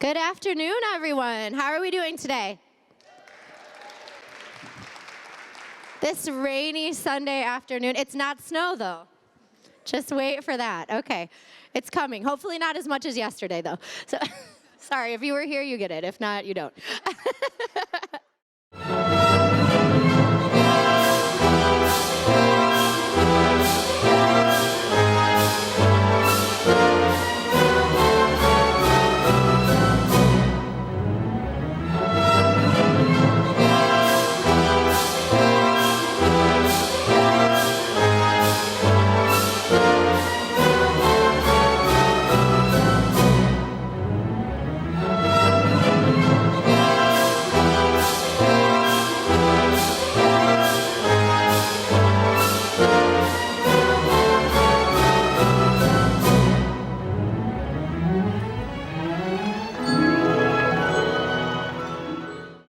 Good afternoon, everyone. How are we doing today? This rainy Sunday afternoon. It's not snow, though. Just wait for that. Okay. It's coming. Hopefully not as much as yesterday, though. So, sorry, if you were here, you get it. If not, you don't.